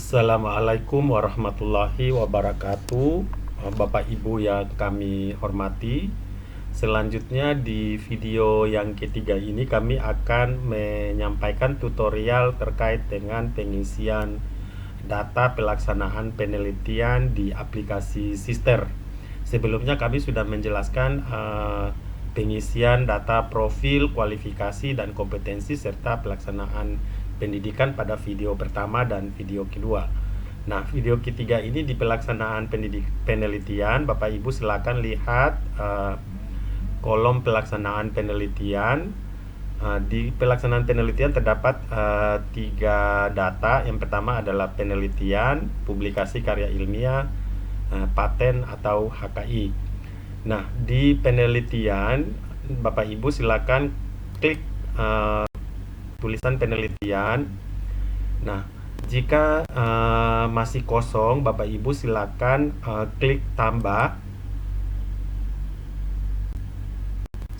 Assalamualaikum warahmatullahi wabarakatuh, Bapak Ibu yang kami hormati. Selanjutnya di video yang ketiga ini kami akan menyampaikan tutorial terkait dengan pengisian data pelaksanaan penelitian di aplikasi Sister. Sebelumnya kami sudah menjelaskan pengisian data profil, kualifikasi, dan kompetensi serta pelaksanaan pendidikan pada video pertama dan video kedua. Nah, video ketiga ini di pelaksanaan penelitian. Bapak Ibu silakan lihat kolom pelaksanaan penelitian. Di pelaksanaan penelitian terdapat 3 data. Yang pertama adalah penelitian, publikasi karya ilmiah, paten atau HKI. Nah, di penelitian Bapak Ibu silakan klik tulisan penelitian. Nah, jika masih kosong, Bapak Ibu silakan klik tambah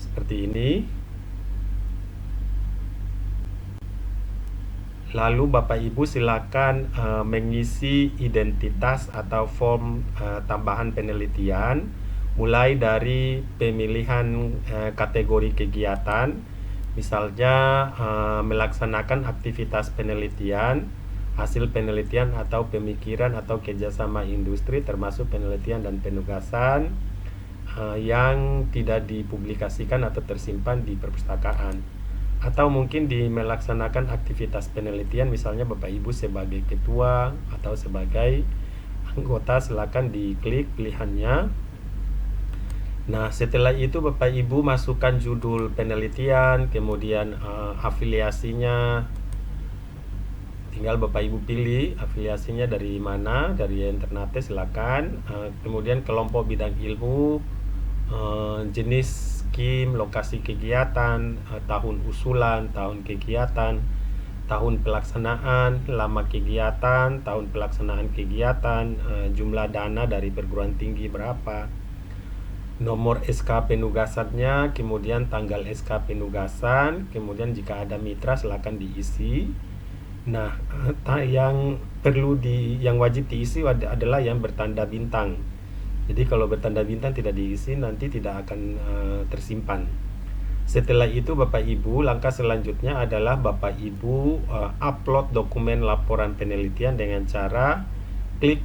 seperti ini. Lalu Bapak Ibu silakan mengisi identitas atau form tambahan penelitian, mulai dari pemilihan kategori kegiatan, misalnya melaksanakan aktivitas penelitian, hasil penelitian atau pemikiran atau kerjasama industri, termasuk penelitian dan penugasan yang tidak dipublikasikan atau tersimpan di perpustakaan. Atau mungkin melaksanakan aktivitas penelitian, misalnya Bapak Ibu sebagai ketua atau sebagai anggota, silakan diklik pilihannya. Nah, setelah itu Bapak Ibu masukkan judul penelitian, kemudian afiliasinya. Tinggal Bapak Ibu pilih afiliasinya dari mana, dari Internate silakan. Kemudian kelompok bidang ilmu, jenis skim, lokasi kegiatan, tahun usulan, tahun kegiatan, tahun pelaksanaan, lama kegiatan, tahun pelaksanaan kegiatan, jumlah dana dari perguruan tinggi berapa, nomor SK penugasannya, kemudian tanggal SK penugasan, kemudian jika ada mitra silakan diisi. Nah, yang wajib diisi adalah yang bertanda bintang. Jadi kalau bertanda bintang tidak diisi, nanti tidak akan tersimpan. Setelah itu Bapak Ibu, langkah selanjutnya adalah Bapak Ibu upload dokumen laporan penelitian dengan cara klik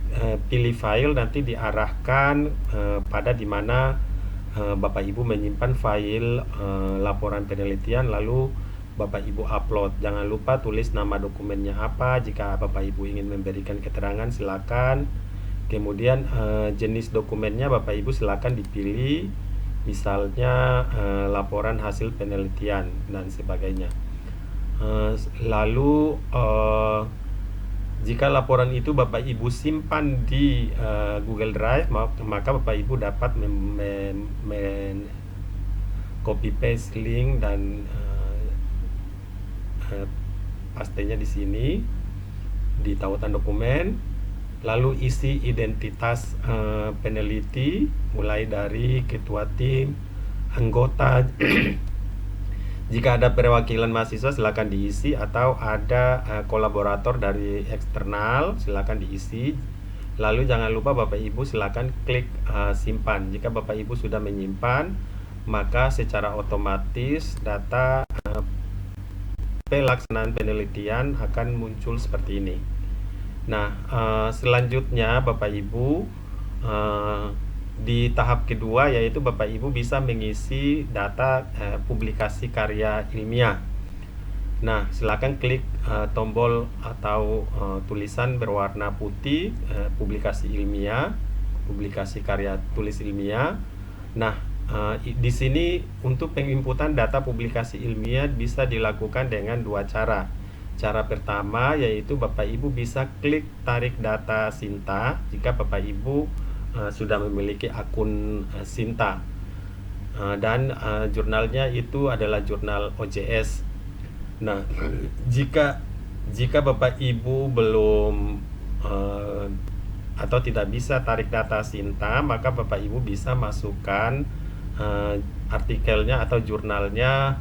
pilih file, nanti diarahkan pada dimana Bapak Ibu menyimpan file laporan penelitian, lalu Bapak Ibu upload. Jangan lupa tulis nama dokumennya apa. Jika Bapak Ibu ingin memberikan keterangan silakan. Kemudian jenis dokumennya Bapak Ibu silakan dipilih, misalnya laporan hasil penelitian dan sebagainya. Lalu jika laporan itu Bapak Ibu simpan di Google Drive, maka Bapak Ibu dapat copy paste link dan pastenya di sini di tautan dokumen. Lalu isi identitas peneliti, mulai dari ketua tim, anggota. Jika ada perwakilan mahasiswa silakan diisi, atau ada kolaborator dari eksternal silakan diisi. Lalu jangan lupa Bapak Ibu silakan klik simpan. Jika Bapak Ibu sudah menyimpan, maka secara otomatis data pelaksanaan penelitian akan muncul seperti ini. Nah, selanjutnya Bapak Ibu di tahap kedua, yaitu Bapak Ibu bisa mengisi data publikasi karya ilmiah. Nah, silakan klik tombol atau tulisan berwarna putih, publikasi ilmiah, publikasi karya tulis ilmiah. Nah, di sini untuk penginputan data publikasi ilmiah bisa dilakukan dengan 2 cara. Cara pertama yaitu Bapak Ibu bisa klik tarik data Sinta jika Bapak Ibu sudah memiliki akun Sinta, dan jurnalnya itu adalah jurnal OJS. Nah, jika Bapak Ibu belum atau tidak bisa tarik data Sinta, maka Bapak Ibu bisa masukkan artikelnya atau jurnalnya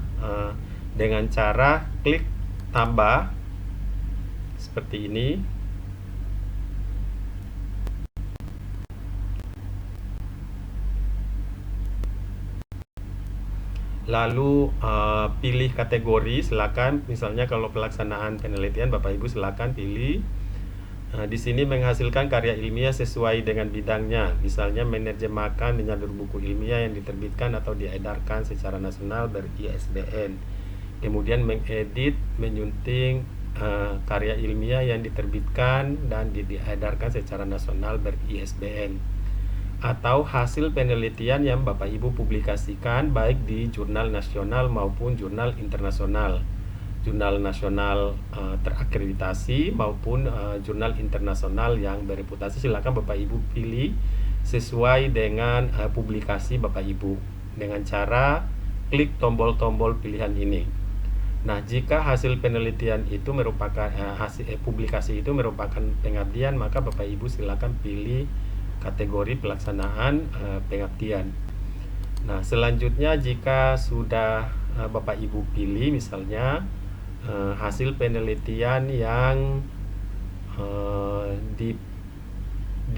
dengan cara klik tambah seperti ini. Lalu pilih kategori, silakan. Misalnya kalau pelaksanaan penelitian, Bapak Ibu silakan pilih. Di sini menghasilkan karya ilmiah sesuai dengan bidangnya. Misalnya menerjemahkan, menyadur buku ilmiah yang diterbitkan atau diedarkan secara nasional ber-ISBN. Kemudian mengedit, menyunting karya ilmiah yang diterbitkan dan diedarkan secara nasional ber-ISBN, atau hasil penelitian yang Bapak Ibu publikasikan baik di jurnal nasional maupun jurnal internasional, jurnal nasional terakreditasi maupun jurnal internasional yang bereputasi. Silakan Bapak Ibu pilih sesuai dengan publikasi Bapak Ibu dengan cara klik tombol-tombol pilihan ini. Nah, jika hasil penelitian itu merupakan publikasi itu merupakan pengabdian, maka Bapak Ibu silakan pilih kategori pelaksanaan pengabdian. Nah, selanjutnya jika sudah Bapak Ibu pilih misalnya hasil penelitian yang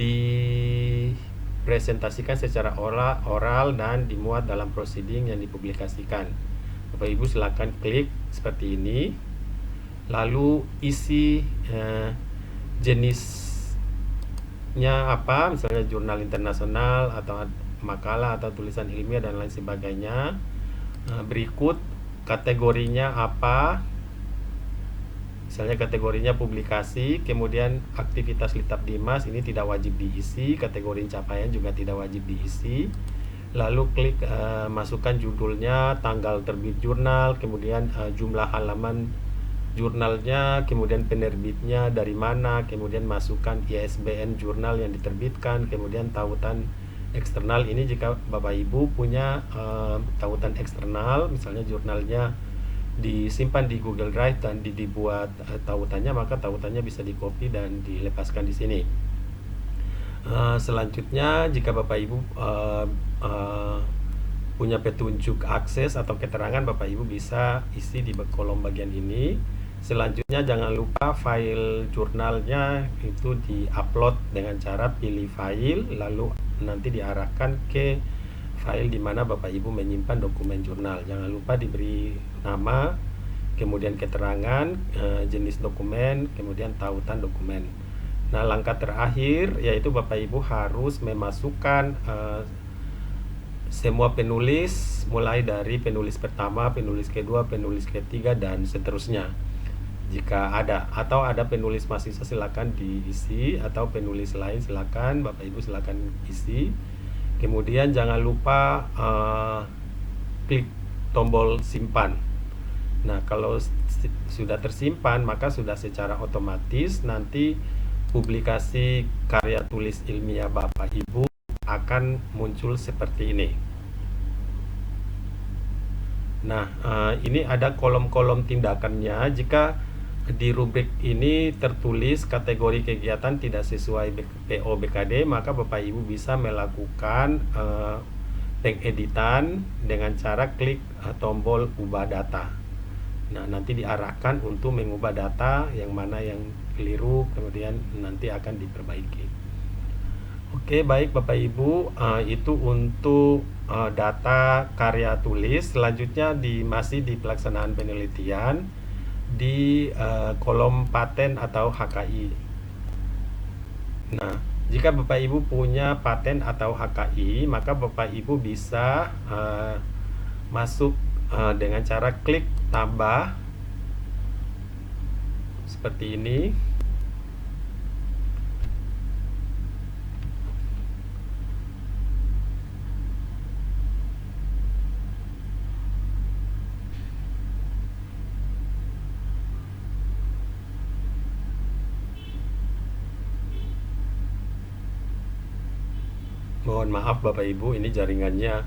dipresentasikan secara oral dan dimuat dalam proceeding yang dipublikasikan, Bapak Ibu silakan klik seperti ini. Lalu isi jenis apa, misalnya jurnal internasional atau makalah atau tulisan ilmiah dan lain sebagainya. Berikut kategorinya apa, misalnya kategorinya publikasi, kemudian aktivitas Litap Dimas ini tidak wajib diisi, kategori capaian juga tidak wajib diisi. Lalu klik masukkan judulnya, tanggal terbit jurnal, kemudian jumlah halaman jurnalnya, kemudian penerbitnya dari mana, kemudian masukkan ISBN jurnal yang diterbitkan, kemudian tautan eksternal. Ini jika Bapak Ibu punya tautan eksternal, misalnya jurnalnya disimpan di Google Drive dan dibuat tautannya, maka tautannya bisa di-copy dan dilepaskan di sini. Selanjutnya jika Bapak Ibu punya petunjuk akses atau keterangan, Bapak Ibu bisa isi di kolom bagian ini. Selanjutnya jangan lupa file jurnalnya itu di-upload dengan cara pilih file, lalu nanti diarahkan ke file di mana Bapak Ibu menyimpan dokumen jurnal. Jangan lupa diberi nama, kemudian keterangan, jenis dokumen, kemudian tautan dokumen. Nah, langkah terakhir yaitu Bapak Ibu harus memasukkan semua penulis, mulai dari penulis pertama, penulis kedua, penulis ketiga, dan seterusnya. Jika ada atau ada penulis mahasiswa silakan diisi, atau penulis lain silakan Bapak Ibu silakan isi. Kemudian jangan lupa klik tombol simpan. Nah, kalau sudah tersimpan maka sudah secara otomatis nanti publikasi karya tulis ilmiah Bapak Ibu akan muncul seperti ini. Nah, ini ada kolom-kolom tindakannya. Jika di rubrik ini tertulis kategori kegiatan tidak sesuai PO BKD, maka Bapak Ibu bisa melakukan pengeditan dengan cara klik tombol ubah data. Nah, nanti diarahkan untuk mengubah data yang mana yang keliru, kemudian nanti akan diperbaiki. Oke, baik Bapak Ibu, itu untuk data karya tulis. Selanjutnya masih di pelaksanaan penelitian di kolom paten atau HKI. Nah, jika Bapak Ibu punya paten atau HKI, maka Bapak Ibu bisa masuk dengan cara klik tambah seperti ini. Mohon maaf Bapak Ibu, ini jaringannya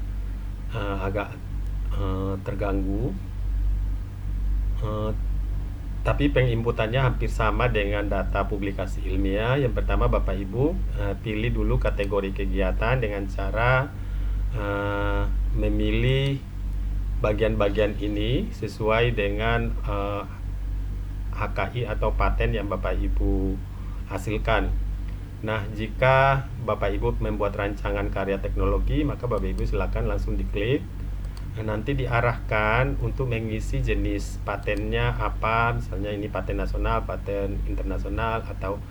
agak terganggu, tapi penginputannya hampir sama dengan data publikasi ilmiah. Yang pertama Bapak Ibu pilih dulu kategori kegiatan dengan cara memilih bagian-bagian ini sesuai dengan HKI atau paten yang Bapak Ibu hasilkan. Nah, jika Bapak Ibu membuat rancangan karya teknologi, maka Bapak Ibu silakan langsung diklik nanti diarahkan untuk mengisi jenis patennya apa, misalnya ini paten nasional, paten internasional, atau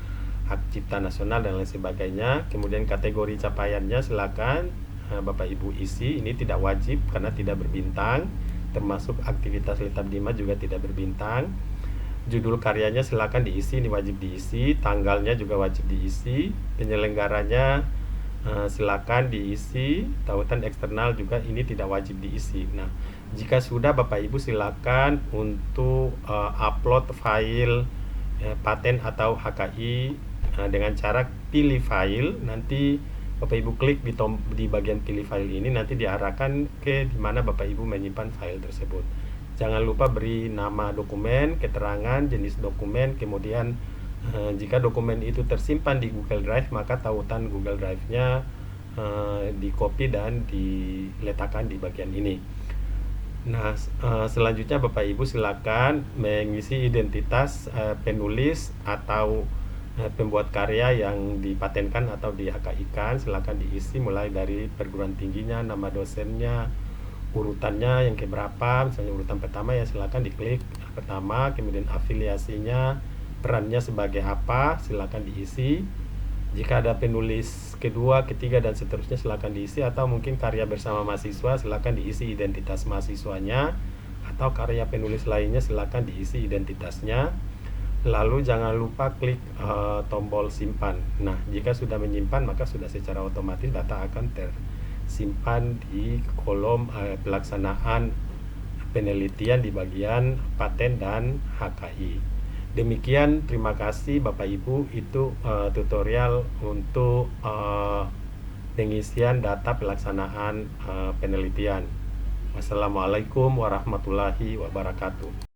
hak cipta nasional dan lain sebagainya. Kemudian kategori capaiannya silakan Bapak Ibu isi. Ini tidak wajib karena tidak berbintang, termasuk aktivitas Letap Dima juga tidak berbintang. Judul karyanya silakan diisi, ini wajib diisi. Tanggalnya juga wajib diisi. Penyelenggaranya silakan diisi. Tautan eksternal juga ini tidak wajib diisi. Nah, jika sudah Bapak Ibu silakan untuk upload file paten atau HKI dengan cara pilih file. Nanti Bapak Ibu klik di bagian pilih file ini, nanti diarahkan ke dimana Bapak Ibu menyimpan file tersebut. Jangan lupa beri nama dokumen, keterangan, jenis dokumen, kemudian jika dokumen itu tersimpan di Google Drive, maka tautan Google Drive-nya di copy dan diletakkan di bagian ini. Nah, selanjutnya Bapak Ibu silakan mengisi identitas penulis atau pembuat karya yang dipatenkan atau di HKI-kan. Silakan diisi mulai dari perguruan tingginya, nama dosennya, urutannya yang keberapa. Misalnya urutan pertama, ya silakan diklik pertama, kemudian afiliasinya, perannya sebagai apa, silakan diisi. Jika ada penulis kedua, ketiga, dan seterusnya silakan diisi, atau mungkin karya bersama mahasiswa silakan diisi identitas mahasiswanya, atau karya penulis lainnya silakan diisi identitasnya. Lalu jangan lupa klik tombol simpan. Nah, jika sudah menyimpan, maka sudah secara otomatis data akan tersimpan di kolom pelaksanaan penelitian di bagian paten dan HKI. Demikian, terima kasih Bapak Ibu. Itu tutorial untuk pengisian data pelaksanaan penelitian. Wassalamualaikum warahmatullahi wabarakatuh.